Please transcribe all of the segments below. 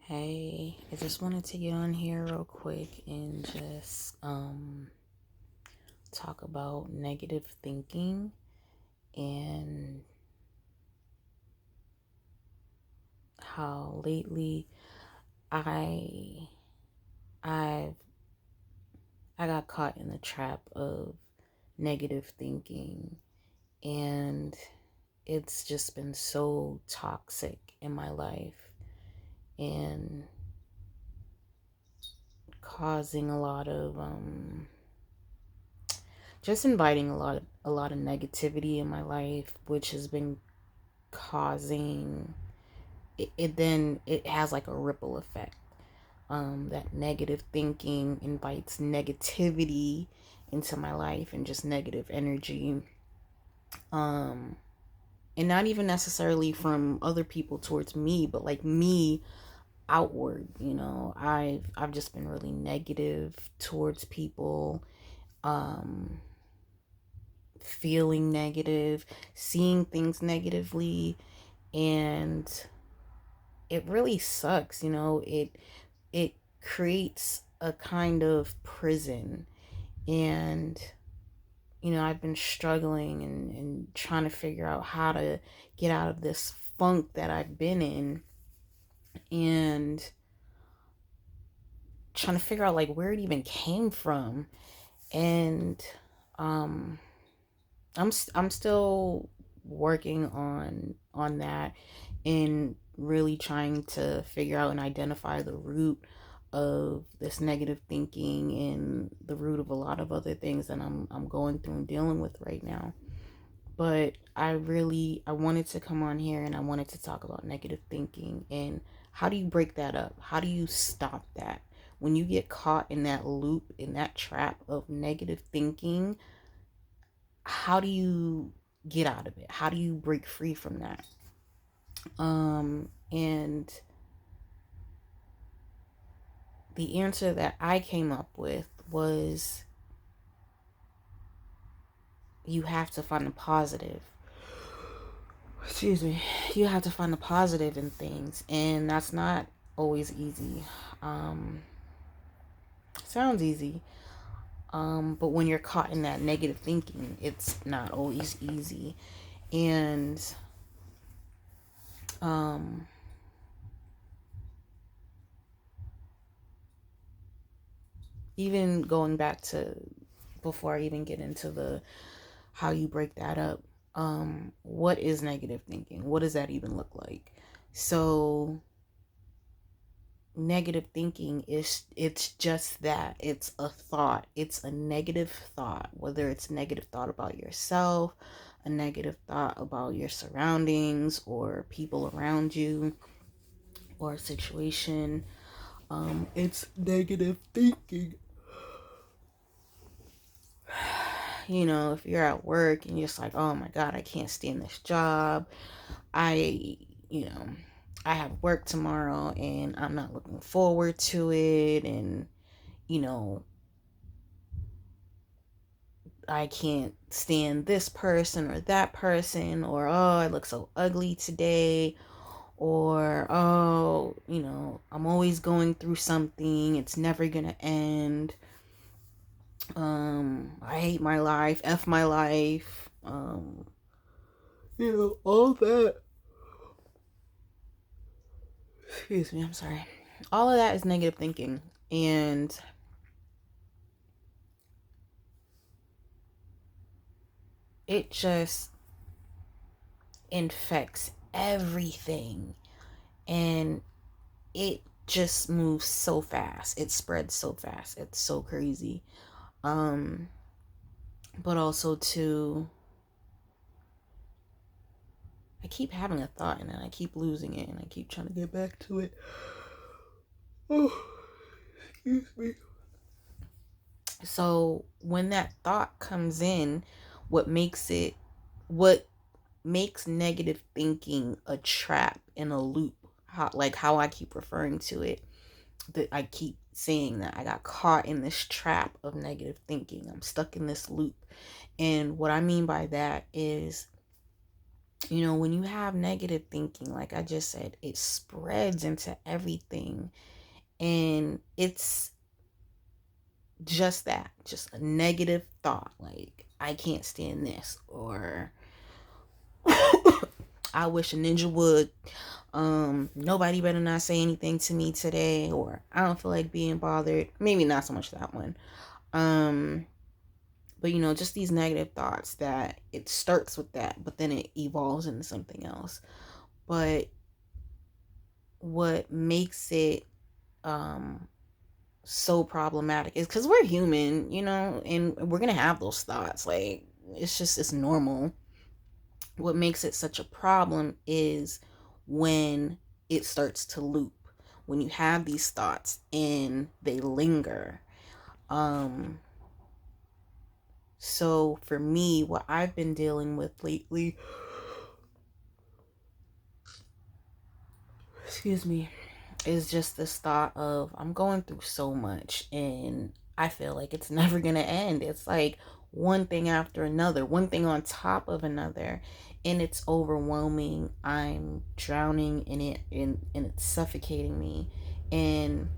Hey, I just wanted to get on here real quick and just talk about negative thinking and how lately I I've I got caught in the trap of negative thinking, and it's just been so toxic in my life and causing a lot of just inviting a lot of negativity in my life, which has been causing it has like a ripple effect. That negative thinking invites negativity into my life and just negative energy. Um, and not even necessarily from other people towards me, but like me outward. I've just been really negative towards people. Um, Feeling negative, seeing things negatively, and it really sucks. It creates a kind of prison. And I've been struggling and trying to figure out how to get out of this funk that I've been in, and trying to figure out like where it even came from. And um I'm still working on that, and really trying to figure out and identify the root of this negative thinking and the root of a lot of other things that I'm going through and dealing with right now. But I wanted to come on here and I wanted to talk about negative thinking and how do you break that up? How do you stop that? When you get caught in that loop, in that trap of negative thinking, how do you get out of it? How do you break free from that? And the answer that I came up with was you have to find the positive. Excuse me. You have to find the positive in things, and that's not always easy. Um, Sounds easy, but when you're caught in that negative thinking, it's not always easy. And um, even going back to before I even get into the how you break that up, what is negative thinking? What does that even look like? So negative thinking is, it's just that, it's a thought, it's a negative thought, whether it's a negative thought about yourself, a negative thought about your surroundings or people around you or a situation. It's negative thinking. If you're at work and you're just like, oh my god, I can't stand this job, I you know I have work tomorrow and I'm not looking forward to it, and you know I can't stand this person or that person, or oh, I look so ugly today, or oh, I'm always going through something, it's never gonna end. I hate my life, F my life, all that. Excuse me, I'm sorry. All of that is negative thinking, and it just infects everything, and it just moves so fast, it spreads so fast, it's so crazy. um but also too, I keep having a thought and then I keep losing it and I keep trying to get back to it. Oh, excuse me. So when that thought comes in, what makes it what makes negative thinking a trap and a loop, how I keep referring to it, that I keep saying that I got caught in this trap of negative thinking, I'm stuck in this loop. And what I mean by that is When you have negative thinking, like I just said, it spreads into everything. And it's just that, just a negative thought. Like, I can't stand this, or I wish a ninja would. Nobody better not say anything to me today, or I don't feel like being bothered. Maybe not so much that one. Um, but just these negative thoughts that it starts with that, but then it evolves into something else. But what makes it um so problematic is because we're human, and we're gonna have those thoughts. Like, it's normal. What makes it such a problem is when it starts to loop, when you have these thoughts and they linger. So for me, what I've been dealing with lately, excuse me, is just this thought of, I'm going through so much and I feel like it's never going to end. It's like one thing after another, one thing on top of another, and it's overwhelming. I'm drowning in it, and it's suffocating me, and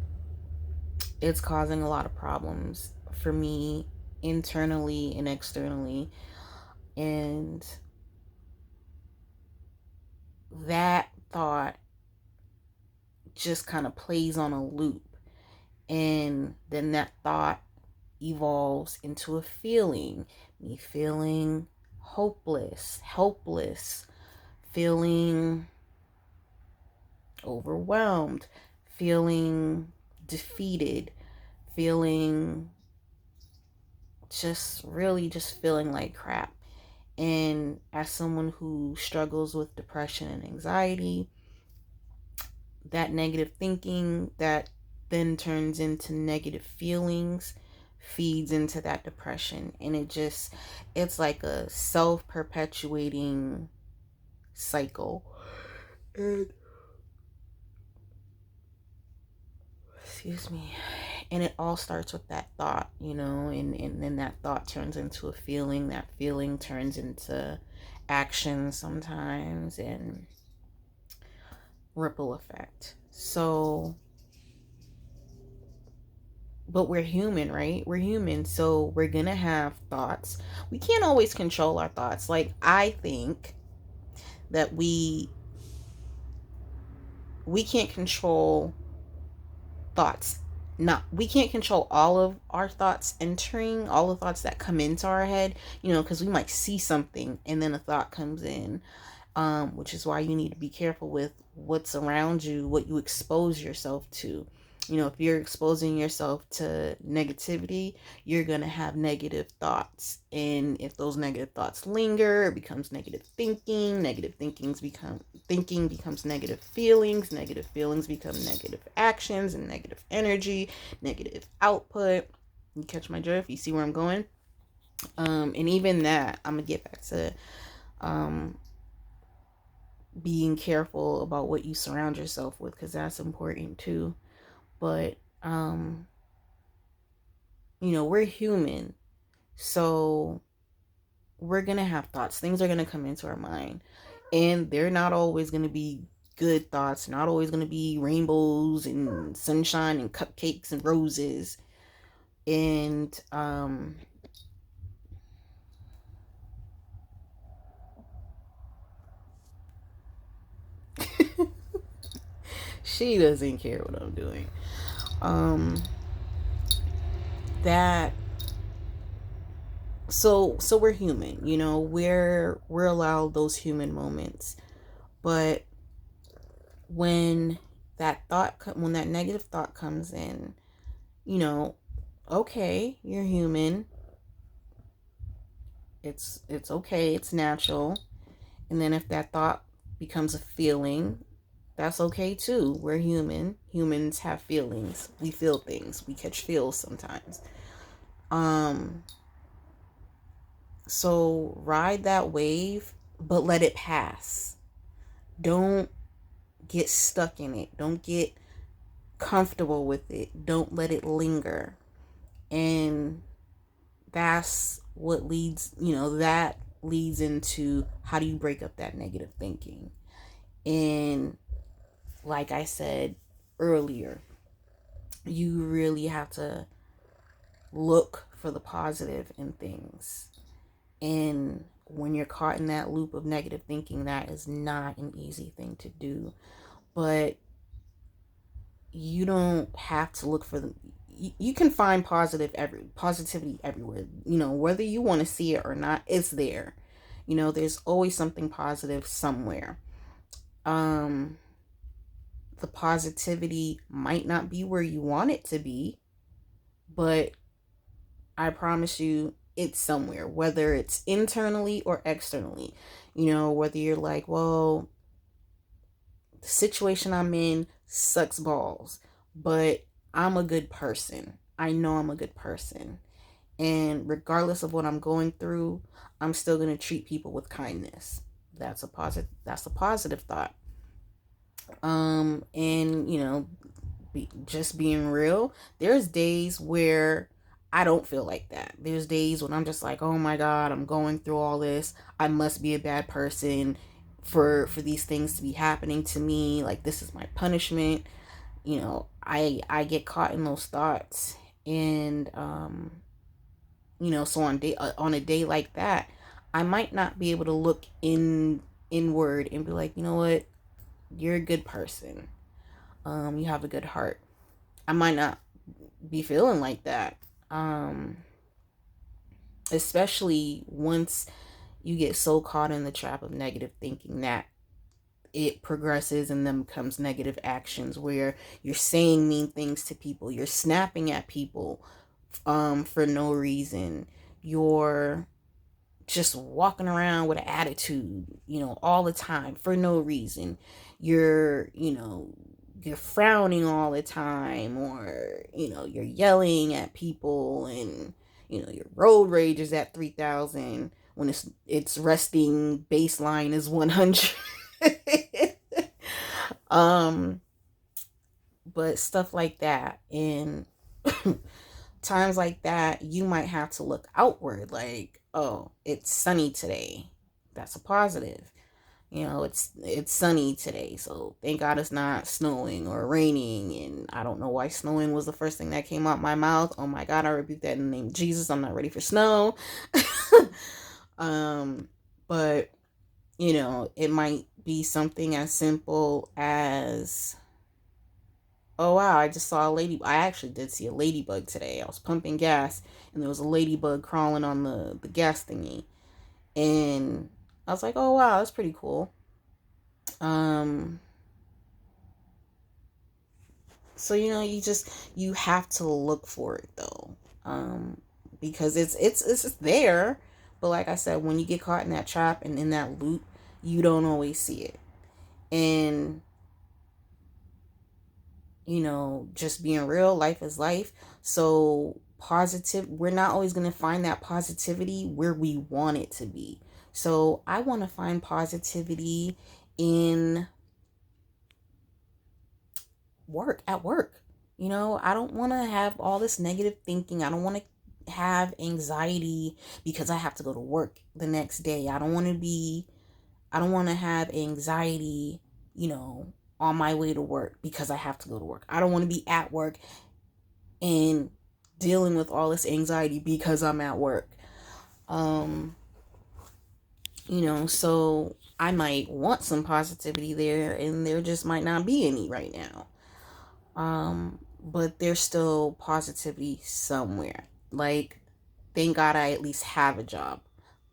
it's causing a lot of problems for me internally and externally. And that thought just kind of plays on a loop, and then that thought evolves into a feeling, me feeling hopeless, helpless, feeling overwhelmed, feeling defeated, feeling just really just feeling like crap. And as someone who struggles with depression and anxiety, that negative thinking that then turns into negative feelings feeds into that depression, and it's like a self-perpetuating cycle. And excuse me. And it all starts with that thought, and then that thought turns into a feeling, that feeling turns into action sometimes, and ripple effect. So, but we're human, right? We're human, so we're gonna have thoughts. We can't always control our thoughts. Like, I think that we can't control thoughts. Not We can't control all of our thoughts entering, all the thoughts that come into our head, because we might see something and then a thought comes in. Which is why you need to be careful with what's around you, what you expose yourself to. If you're exposing yourself to negativity, you're going to have negative thoughts. And if those negative thoughts linger, it becomes negative thinking. Thinking becomes negative feelings become negative actions and negative energy, negative output. You catch my drift? You see where I'm going? And even that, I'm going to get back to um, being careful about what you surround yourself with, because that's important too. But we're human, so we're gonna have thoughts. Things are gonna come into our mind, and they're not always gonna be good thoughts, not always gonna be rainbows and sunshine and cupcakes and roses. And she doesn't care what I'm doing. um that so we're human, we're allowed those human moments. But when when that negative thought comes in, you know okay, you're human, it's okay, it's natural. And then if that thought becomes a feeling, that's okay too. We're human. Humans have feelings. We feel things. We catch feels sometimes. um so ride that wave, but let it pass. Don't get stuck in it. Don't get comfortable with it. Don't let it linger. And that's what leads, that leads into how do you break up that negative thinking. And like I said earlier, you really have to look for the positive in things. And when you're caught in that loop of negative thinking, that is not an easy thing to do. But you don't have to look for them. You can find positivity everywhere. Whether you want to see it or not, it's there. There's always something positive somewhere. The positivity might not be where you want it to be, but I promise you it's somewhere, whether it's internally or externally. Whether you're like, well, the situation I'm in sucks balls, but I'm a good person. I know I'm a good person. And regardless of what I'm going through, I'm still going to treat people with kindness. That's a positive thought. And just being real, there's days where I don't feel like that. There's days when I'm just like, oh my God, I'm going through all this. I must be a bad person for these things to be happening to me. Like, this is my punishment. I get caught in those thoughts. And so on a day like that, I might not be able to look inward and be like, you know what, you're a good person. You have a good heart. I might not be feeling like that. Especially once you get so caught in the trap of negative thinking that it progresses and then becomes negative actions where you're saying mean things to people, you're snapping at people for no reason, you're just walking around with an attitude, all the time for no reason. You're frowning all the time, or, you're yelling at people, and, your road rage is at 3,000 when it's resting baseline is 100. um, but stuff like that. And times like that, you might have to look outward, like, oh, it's sunny today. That's a positive. It's sunny today, so thank God it's not snowing or raining. And I don't know why snowing was the first thing that came out my mouth. Oh my God, I rebuke that in the name of Jesus. I'm not ready for snow. But it might be something as simple as, oh wow, I just saw a lady. I actually did see a ladybug today. I was pumping gas and there was a ladybug crawling on the gas thingy. And I was like, oh wow, that's pretty cool. So you have to look for it though. Because it's there. But like I said, when you get caught in that trap and in that loop, you don't always see it. And just being real, life is life. So we're not always going to find that positivity where we want it to be. So I want to find positivity in at work. I don't want to have all this negative thinking. I don't want to have anxiety because I have to go to work the next day. I don't want to have anxiety, on my way to work because I have to go to work. I don't want to be at work and dealing with all this anxiety because I'm at work. So I might want some positivity there, and there just might not be any right now. But there's still positivity somewhere. Like, thank God I at least have a job.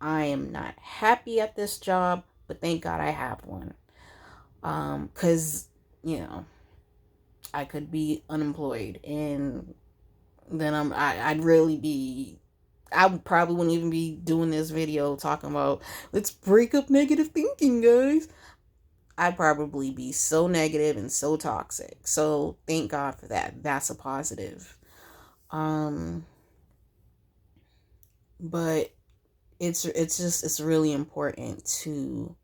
I am not happy at this job, but thank God I have one. Cause, I could be unemployed, and then I'd really be, I probably wouldn't even be doing this video talking about let's break up negative thinking, guys. I'd probably be so negative and so toxic. So thank God for that. That's a positive. But it's really important to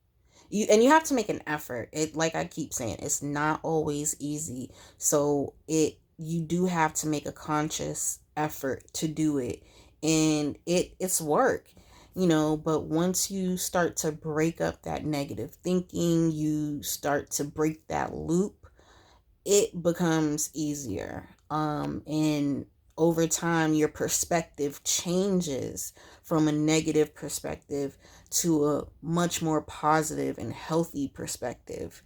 you have to make an effort. It, like I keep saying, it's not always easy. So you do have to make a conscious effort to do it. And it's work. But once you start to break up that negative thinking, you start to break that loop, it becomes easier. And over time, your perspective changes from a negative perspective to a much more positive and healthy perspective.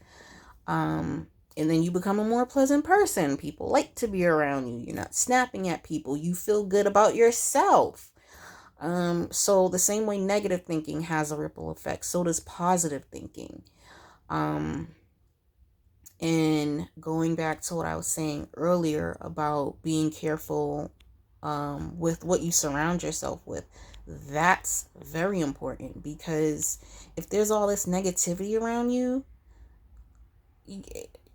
And then you become a more pleasant person. People like to be around you. You're not snapping at people. You feel good about yourself. So the same way negative thinking has a ripple effect, so does positive thinking. Um, and going back to what I was saying earlier about being careful with what you surround yourself with, that's very important, because if there's all this negativity around you,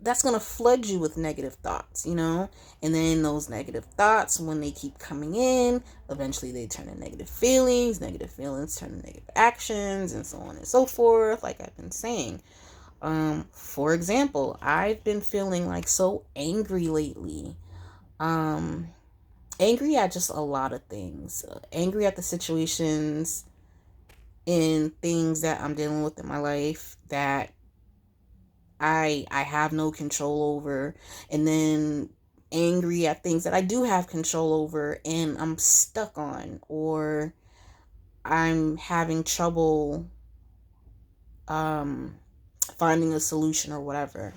that's going to flood you with negative thoughts, and then those negative thoughts, when they keep coming in, eventually they turn to negative feelings turn to negative actions, and so on and so forth, like I've been saying. For example, I've been feeling like so angry lately. Um, Angry at just a lot of things. Angry at the situations and things that I'm dealing with in my life that I have no control over, and then angry at things that I do have control over and I'm stuck on, or I'm having trouble um finding a solution or whatever.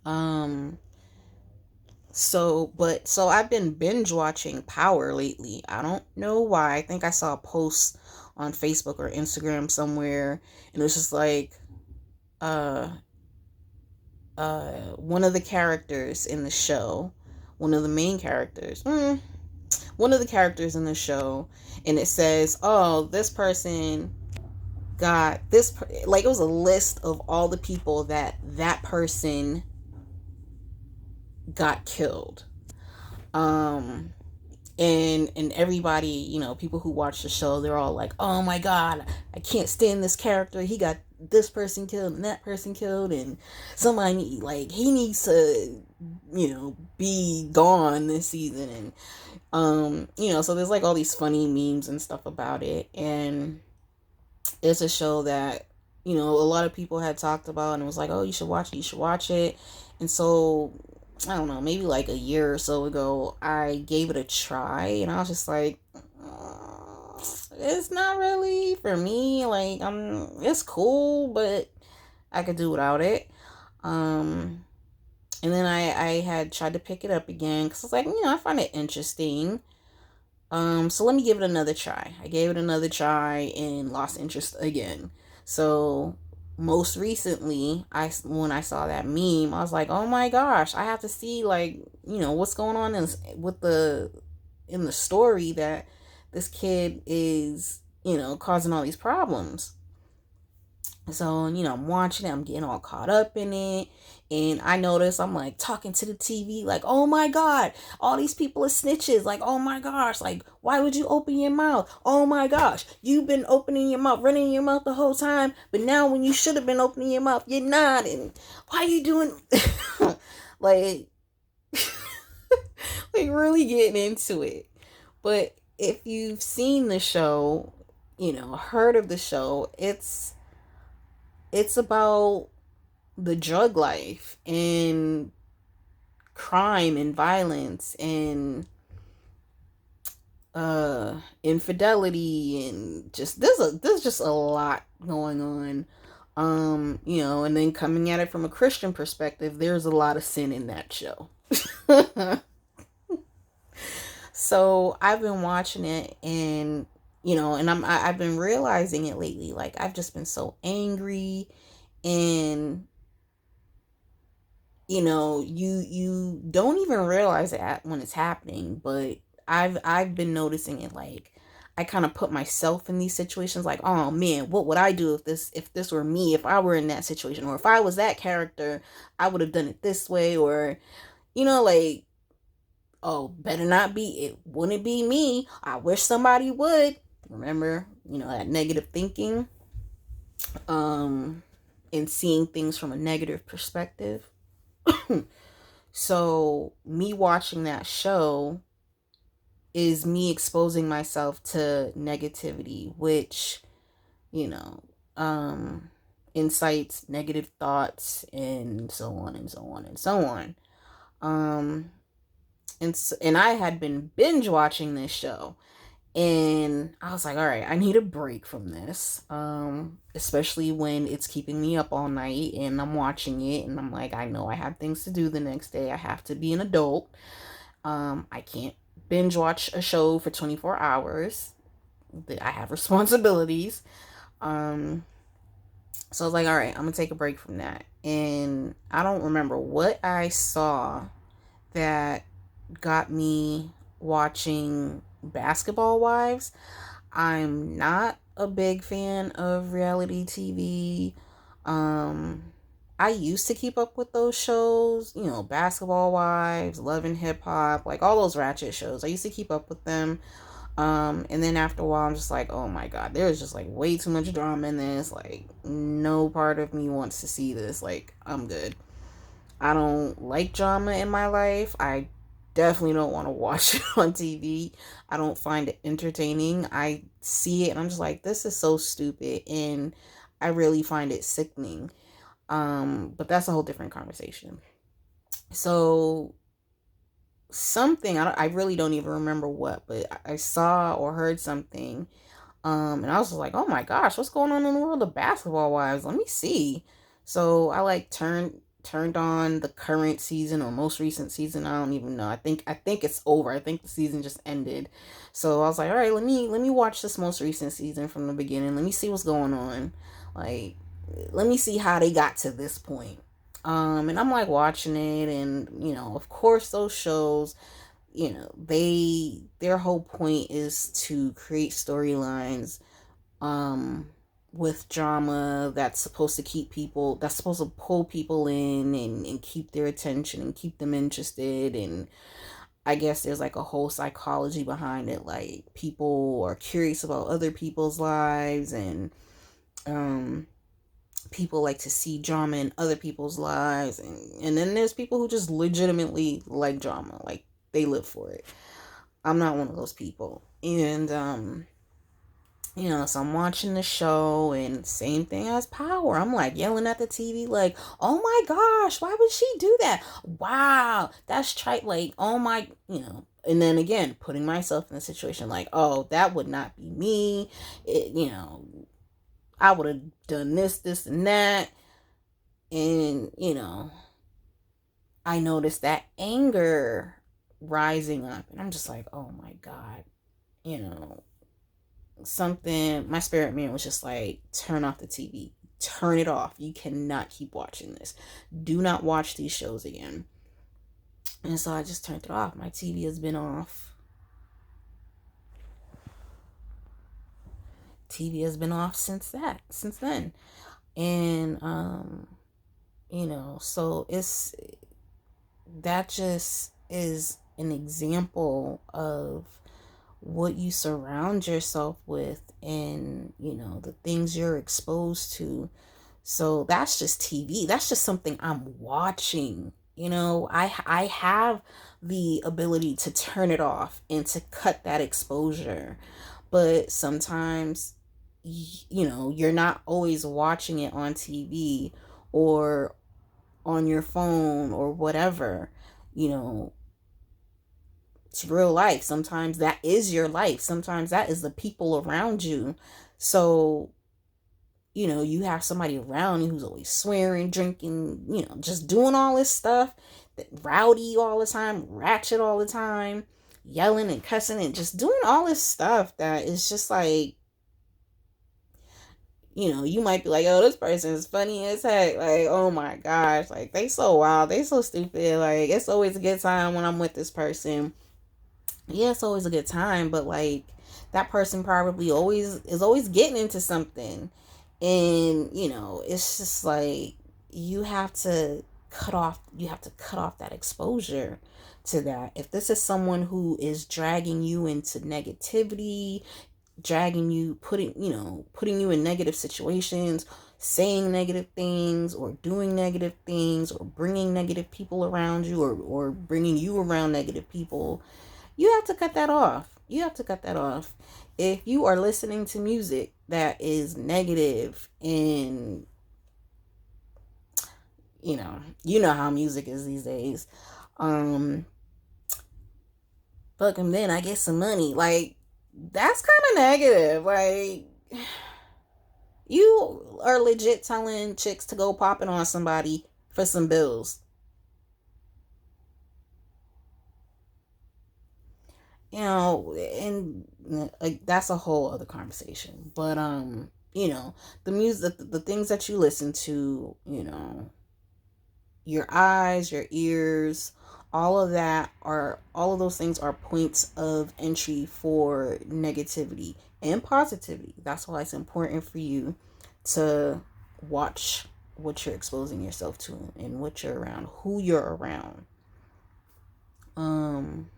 Um so I've been binge watching Power lately. I don't know why. I think I saw a post on Facebook or Instagram somewhere, and it was just like uh one of the characters in the show, one of the main characters, one of the characters in the show, and it says, "Oh, this person got this," like it was a list of all the people that person got killed. Um and everybody, people who watch the show, they're all like, "Oh my god, I can't stand this character. He got this person killed and that person killed, and somebody, like, he needs to be gone this season." And so there's like all these funny memes and stuff about it, and it's a show that a lot of people had talked about, and it was like, "Oh, you should watch it, you should watch it." And so I don't know, maybe like a year or so ago, I gave it a try, and I was just like, it's not really for me. Like, it's cool, but I could do without it. Um, and then I had tried to pick it up again because I was like, I find it interesting. So let me give it another try. I gave it another try and lost interest again. So most recently, when I saw that meme, I was like, "Oh my gosh, I have to see, like, what's going on in the story that this kid is, causing all these problems." So, I'm watching it, I'm getting all caught up in it. And I notice I'm like talking to the TV, like, "Oh my God, all these people are snitches. Like, oh my gosh, like, why would you open your mouth? Oh my gosh, you've been opening your mouth, running your mouth the whole time. But now when you should have been opening your mouth, you're not. And why are you doing?" like, like really getting into it. But if you've seen the show, heard of the show, it's about the drug life and crime and violence and infidelity, and just there's just a lot going on. And then coming at it from a Christian perspective, there's a lot of sin in that show. So I've been watching it, and and I've been realizing it lately. Like, I've just been so angry, and you don't even realize it when it's happening, but I've been noticing it. Like, I kind of put myself in these situations, like, "Oh man, what would I do if this were me, if I were in that situation, or if I was that character, I would have done it this way." Or like, "Oh, better not be, it wouldn't be me, I wish somebody would." Remember, that negative thinking, um and seeing things from a negative perspective. So me watching that show, is me exposing myself to negativity, which, you know, incites negative thoughts and so on and so on and so on. And I had been binge watching this show, and I was like, all right, I need a break from this. Especially when it's keeping me up all night and I'm watching it and I'm like, I know I have things to do the next day. I have to be an adult. I can't binge watch a show for 24 hours. I have responsibilities. Um, so I was like, all right, I'm gonna take a break from that. And I don't remember what I saw that got me watching Basketball Wives. I'm not a big fan of reality TV. Um, I used to keep up with those shows, you know, Basketball Wives, Love and Hip Hop, like all those ratchet shows. I used to keep up with them. And then after a while, I'm just like, oh my God, there's just like way too much drama in this. Like, no part of me wants to see this. Like, I'm good. I don't like drama in my life. I definitely don't want to watch it on TV. I don't find it entertaining. I see it and I'm just like, this is so stupid. And I really find it sickening. But that's a whole different conversation. So something, I really don't even remember what, but I saw or heard something. And I was just like, oh my gosh, what's going on in the world of Basketball Wives? Let me see. So I like turned on the current season or most recent season. I don't even know. I think it's over. I think the season just ended. So I was like, all right, let me watch this most recent season from the beginning. Let me see what's going on. Like, let me see how they got to this point. And I'm like watching it, and you know, of course, those shows, you know, their whole point is to create storylines um with drama that's supposed to pull people in and keep their attention and keep them interested. And I guess there's like a whole psychology behind it, like people are curious about other people's lives, and um people like to see drama in other people's lives, and then there's people who just legitimately like drama, like they live for it. I'm not one of those people. And you know, so I'm watching the show, and same thing as Power. I'm like yelling at the TV, like, oh my gosh, why would she do that? Wow, that's trite. Like, oh my, you know. And then again, putting myself in a situation like, oh, that would not be me. You know, I would have done this, and that. And, you know, I noticed that anger rising up. And I'm just like, oh my God, you know, something, my spirit man was just like, turn off the TV, turn it off. You cannot keep watching this. Do not watch these shows again. And so I just turned it off. My TV has been off. TV has been off since then. And, you know, so that just is an example of what you surround yourself with, and you know, the things you're exposed to. So that's just TV. That's just something I'm watching. You know, I have the ability to turn it off and to cut that exposure. But sometimes, you know, you're not always watching it on TV or on your phone or whatever. You know, it's real life. Sometimes that is your life. Sometimes that is the people around you. So, you know, you have somebody around you who's always swearing, drinking, you know, just doing all this stuff, rowdy all the time, ratchet all the time, yelling and cussing and just doing all this stuff that is just like, you know, you might be like, oh, this person is funny as heck. Like, oh my gosh, like they so wild, they so stupid. Like, it's always a good time when I'm with this person. Yeah, it's always a good time, but like that person probably always getting into something. And, you know, it's just like you have to cut off that exposure to that. If this is someone who is dragging you into negativity, dragging you, putting you in negative situations, saying negative things or doing negative things or bringing negative people around you, or bringing you around negative people, You have to cut that off. You have to cut that off. If you are listening to music that is negative and you know how music is these days. Fuck them, then I get some money. Like, that's kind of negative. Like, you are legit telling chicks to go popping on somebody for some bills. And like, that's a whole other conversation. But the music, the things that you listen to, your eyes, your ears, all of those things are points of entry for negativity and positivity. That's why it's important for you to watch what you're exposing yourself to and what you're around, who you're around. Um,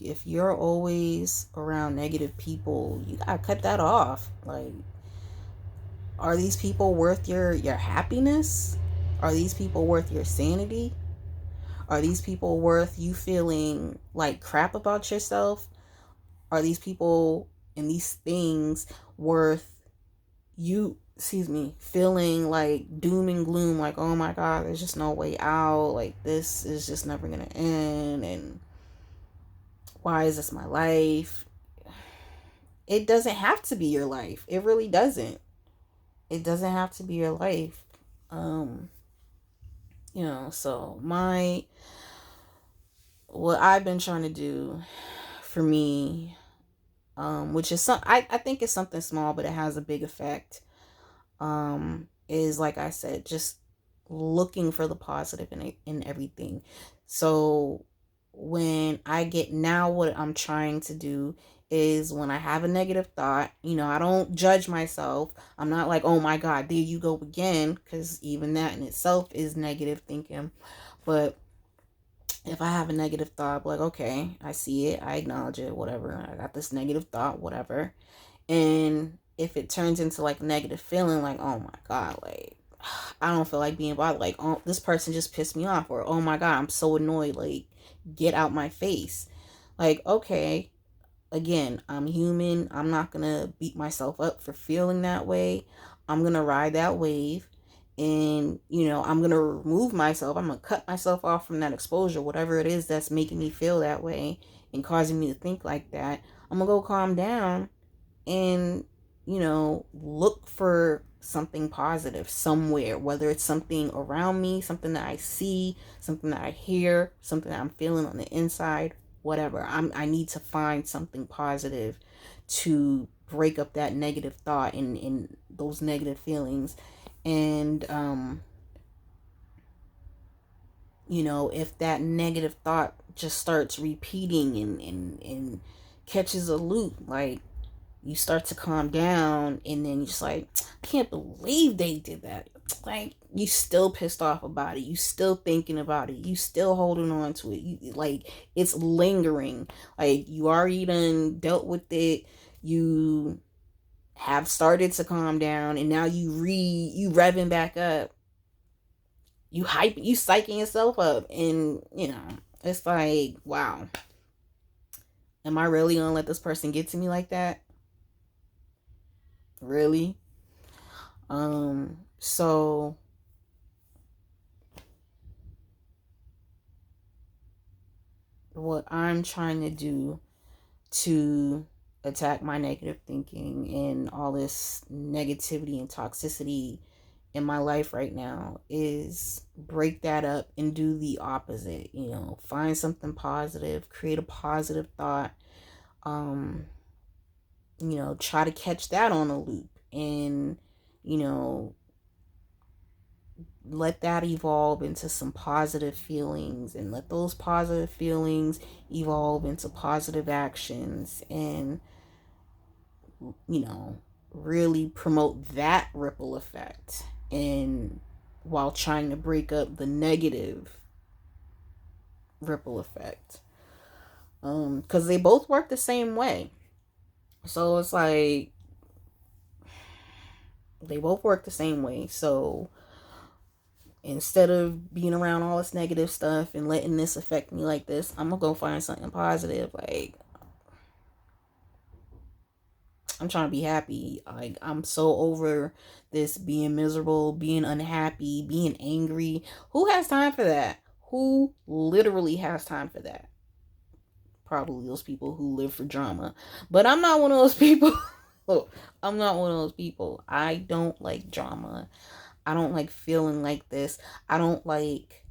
if you're always around negative people, you gotta cut that off. Like, are these people worth your happiness? Are these people worth your sanity? Are these people worth you feeling like crap about yourself? Are these people and these things worth you, feeling like doom and gloom, like, oh my God, there's just no way out, like this is just never gonna end, and why is this my life? It doesn't have to be your life. It really doesn't. It doesn't have to be your life. Um, so what I've been trying to do for me, which is I think it's something small, but it has a big effect, is, like I said, just looking for the positive in everything. So what I'm trying to do is, when I have a negative thought, I don't judge myself. I'm not like, oh my God, there you go again, because even that in itself is negative thinking. But if I have a negative thought, I'm like, okay, I see it, I acknowledge it, whatever. I got this negative thought, whatever. And if it turns into like a negative feeling, like, oh my God, like, I don't feel like being bothered, like, oh, this person just pissed me off, or oh my God, I'm so annoyed, like, get out my face. Like, okay, again, I'm human. I'm not gonna beat myself up for feeling that way. I'm gonna ride that wave, and I'm gonna remove myself. I'm gonna cut myself off from that exposure, whatever it is that's making me feel that way and causing me to think like that. I'm gonna go calm down and look for something positive somewhere, whether it's something around me, something that I see, something that I hear, something that I'm feeling on the inside, whatever. I need to find something positive to break up that negative thought and those negative feelings. And if that negative thought just starts repeating and catches a loop, like, you start to calm down, and then you're just like, I can't believe they did that. Like, you still pissed off about it. You still thinking about it. You still holding on to it. Like, it's lingering. Like, you already done dealt with it. You have started to calm down, and now you revving back up. You psyching yourself up, and it's like, wow, am I really gonna let this person get to me like that? Really? So what I'm trying to do to attack my negative thinking and all this negativity and toxicity in my life right now is break that up and do the opposite. Find something positive, create a positive thought, um try to catch that on a loop, and you know let that evolve into some positive feelings, and let those positive feelings evolve into positive actions, and you know really promote that ripple effect, and while trying to break up the negative ripple effect, because they both work the same way. So it's like they both work the same way. So instead of being around all this negative stuff and letting this affect me like this, I'm gonna go find something positive. Like, I'm trying to be happy. Like, I'm so over this being miserable, being unhappy, being angry. Who has time for that? Who literally has time for that? Probably those people who live for drama. But I'm not one of those people. I'm not one of those people. I don't like drama. I don't like feeling like this. I don't like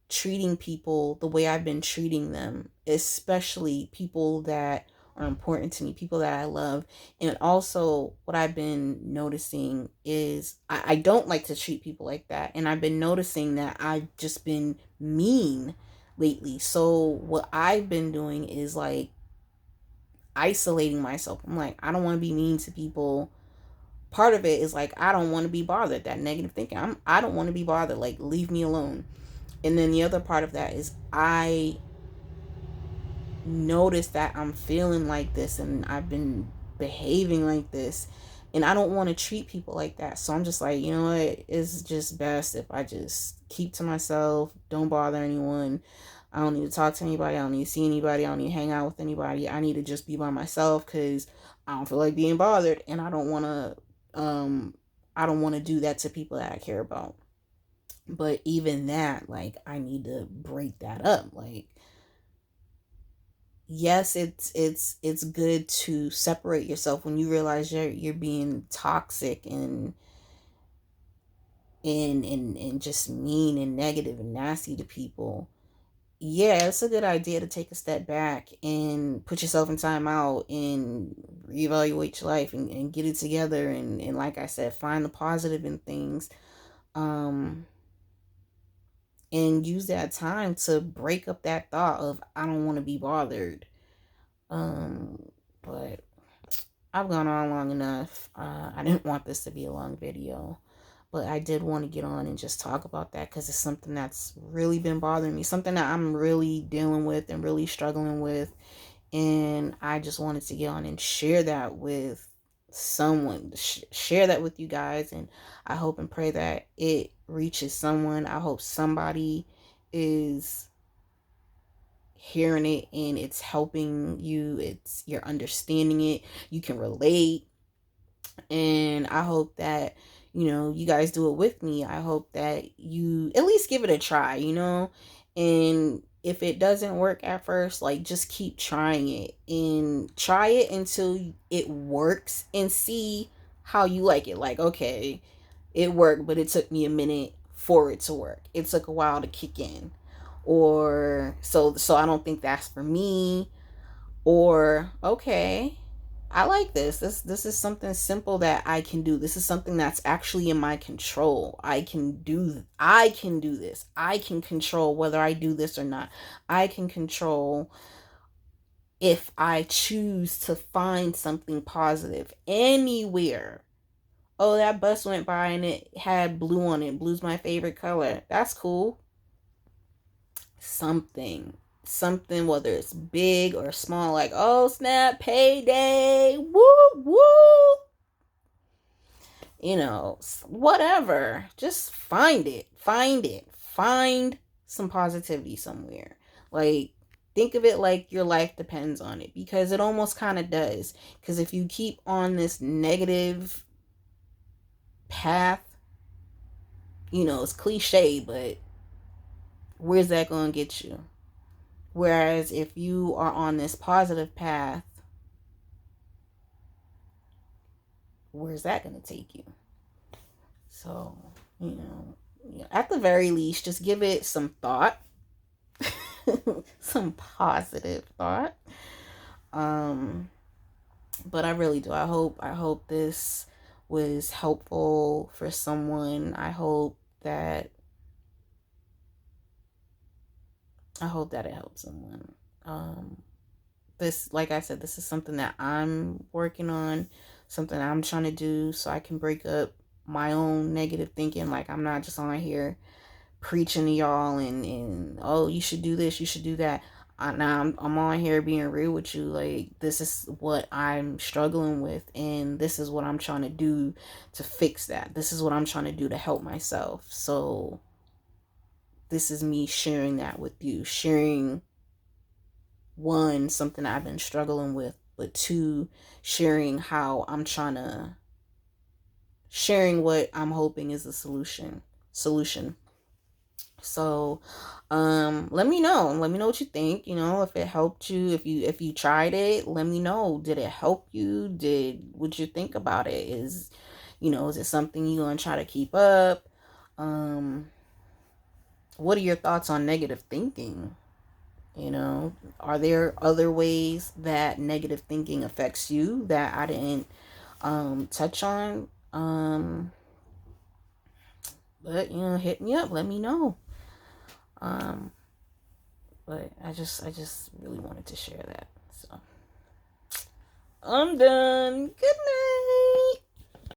treating people the way I've been treating them, especially people that are important to me, people that I love. And also, what I've been noticing is I don't like to treat people like that. And I've been noticing that I've just been mean lately. So, what I've been doing is like isolating myself. I'm like, I don't want to be mean to people. Part of it is like, I don't want to be bothered. That negative thinking. I don't want to be bothered. Like, leave me alone. And then the other part of that is I notice that I'm feeling like this and I've been behaving like this, and I don't want to treat people like that. So I'm just like, you know what? It's just best if I just keep to myself, don't bother anyone. I don't need to talk to anybody. I don't need to see anybody. I don't need to hang out with anybody. I need to just be by myself because I don't feel like being bothered, and I don't want to do that to people that I care about. But even that, like, I need to break that up. Like, yes, it's good to separate yourself when you realize you're being toxic and just mean and negative and nasty to people. Yeah, it's a good idea to take a step back and put yourself in time out and reevaluate your life and get it together, and like I said, find the positive in things. Um and use that time to break up that thought of I don't want to be bothered. Um, but I've gone on long enough. I didn't want this to be a long video, but I did want to get on and just talk about that because it's something that's really been bothering me, something that I'm really dealing with and really struggling with. And I just wanted to get on and share that with someone, share that with you guys. And I hope and pray that it reaches someone. I hope somebody is hearing it and it's helping you, you're understanding it, you can relate. And I hope that, you guys do it with me. I hope that you at least give it a try, and if it doesn't work at first, like, just keep trying it and try it until it works and see how you like it. Like, okay, it worked, but it took me a minute for it to work. It took a while to kick in. Or so I don't think that's for me. Or, okay, I like this. This is something simple that I can do. This is something that's actually in my control. I can do this. I can control whether I do this or not. I can control if I choose to find something positive anywhere. Oh, that bus went by and it had blue on it. Blue's my favorite color. That's cool. Something, whether it's big or small, like, oh snap, payday, woo woo, whatever. Just find some positivity somewhere. Like, think of it like your life depends on it, because it almost kind of does. Because if you keep on this negative path, it's cliche, but where's that going to get you? Whereas if you are on this positive path, where's that going to take you? So, at the very least, just give it some thought, some positive thought. But I really do. I hope this was helpful for someone. I hope that it helps someone. This, like I said, this is something that I'm working on, something I'm trying to do so I can break up my own negative thinking. Like, I'm not just on here preaching to y'all and oh, you should do this, you should do that. Now I'm on here being real with you. Like, this is what I'm struggling with, and this is what I'm trying to do to fix that. This is what I'm trying to do to help myself. So this is me sharing that with you, sharing, one, something I've been struggling with, but two, sharing how I'm trying to, sharing what I'm hoping is a solution. So let me know. Let me know what you think. If it helped you, if you tried it, let me know. Did it help you? What you think about it? Is it something you're gonna try to keep up? What are your thoughts on negative thinking? Are there other ways that negative thinking affects you that I didn't touch on? But hit me up, let me know. Um, but I just really wanted to share that. So I'm done. Good night.